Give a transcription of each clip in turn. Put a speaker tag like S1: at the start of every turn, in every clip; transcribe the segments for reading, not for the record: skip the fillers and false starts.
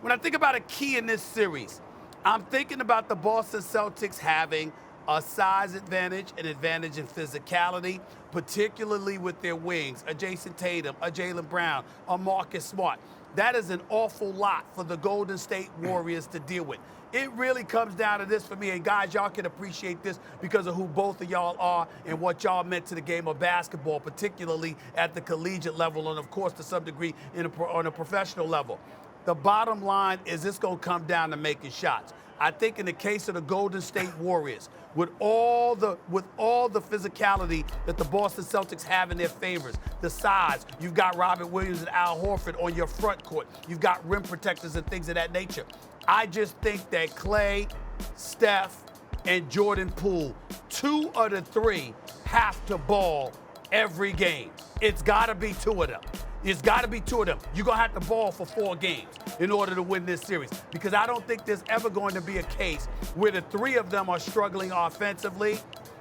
S1: When I think about a key in this series, I'm thinking about the Boston Celtics having a size advantage, an advantage in physicality, particularly with their wings, a Jason Tatum, a Jaylen Brown, a Marcus Smart. That is an awful lot for the Golden State Warriors to deal with. It really comes down to this for me, and guys, y'all can appreciate this because of who both of y'all are and what y'all meant to the game of basketball, particularly at the collegiate level and, of course, to some degree on a professional level. The bottom line is it's going to come down to making shots. I think in the case of the Golden State Warriors, with all the physicality that the Boston Celtics have in their favors, the size, you've got Robert Williams and Al Horford on your front court, you've got rim protectors and things of that nature. I just think that Klay, Steph, and Jordan Poole, 2 of the 3 have to ball every game. It's got to be 2 of them. It's got to be 2 of them. You're going to have to ball for 4 games in order to win this series, because I don't think there's ever going to be a case where the 3 of them are struggling offensively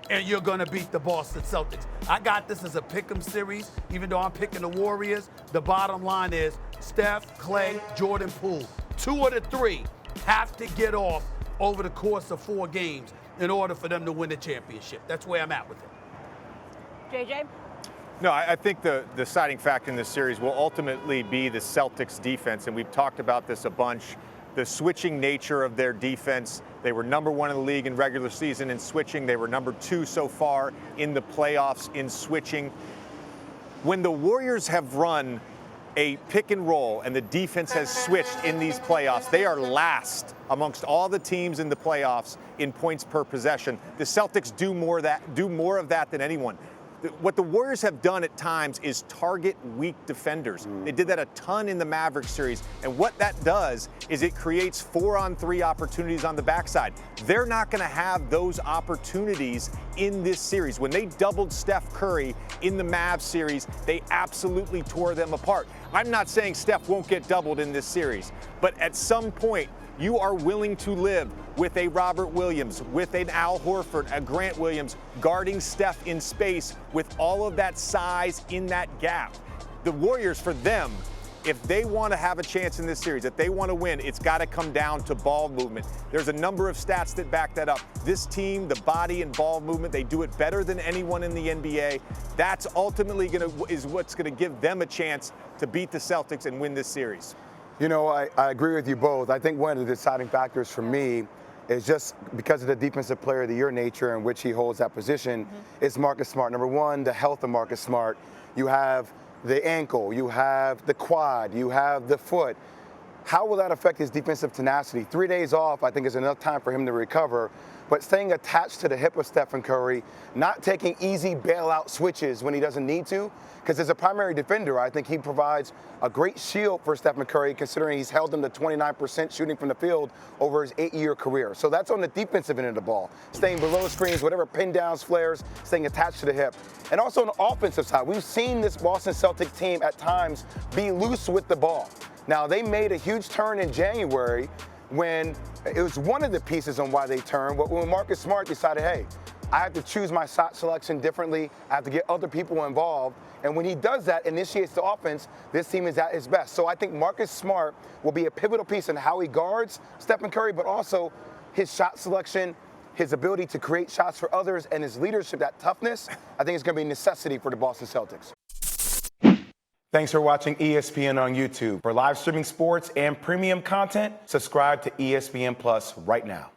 S1: and you're going to beat the Boston Celtics. I got this as a pick'em series, even though I'm picking the Warriors. The bottom line is Steph, Klay, Jordan Poole, 2 of the 3 have to get off over the course of 4 games in order for them to win the championship. That's where I'm at with it.
S2: JJ?
S3: No, I think the deciding factor in this series will ultimately be the Celtics defense, and we've talked about this a bunch. The switching nature of their defense. They were number 1 in the league in regular season in switching. They were number 2 so far in the playoffs in switching. When the Warriors have run a pick and roll and the defense has switched in these playoffs, they are last amongst all the teams in the playoffs in points per possession. The Celtics do more of that than anyone. What the Warriors have done at times is target weak defenders. They did that a ton in the Mavericks series. And what that does is it creates 4-on-3 opportunities on the backside. They're not going to have those opportunities in this series. When they doubled Steph Curry in the Mavs series, they absolutely tore them apart. I'm not saying Steph won't get doubled in this series, but at some point, you are willing to live with a Robert Williams, with an Al Horford, a Grant Williams, guarding Steph in space with all of that size in that gap. The Warriors, for them, if they want to have a chance in this series, if they want to win, it's got to come down to ball movement. There's a number of stats that back that up. This team, the body and ball movement, they do it better than anyone in the NBA. That's ultimately is what's going to give them a chance to beat the Celtics and win this series.
S4: You know, I agree with you both. I think one of the deciding factors for me is just because of the defensive player of the year nature in which he holds that position, it's Marcus Smart. Number 1, the health of Marcus Smart. You have the ankle, you have the quad, you have the foot. How will that affect his defensive tenacity? 3 days off, I think, is enough time for him to recover. But staying attached to the hip of Stephen Curry, not taking easy bailout switches when he doesn't need to, because as a primary defender, I think he provides a great shield for Stephen Curry, considering he's held him to 29% shooting from the field over his 8-year career. So that's on the defensive end of the ball, staying below screens, whatever pin downs, flares, staying attached to the hip. And also on the offensive side, we've seen this Boston Celtics team at times be loose with the ball. Now, they made a huge turn in January when it was one of the pieces on why they turned, but when Marcus Smart decided, hey, I have to choose my shot selection differently, I have to get other people involved, and when he does that, initiates the offense, this team is at its best. So I think Marcus Smart will be a pivotal piece in how he guards Stephen Curry, but also his shot selection, his ability to create shots for others, and his leadership, that toughness, I think is going to be a necessity for the Boston Celtics. Thanks for watching ESPN on YouTube. For live streaming sports and premium content, subscribe to ESPN Plus right now.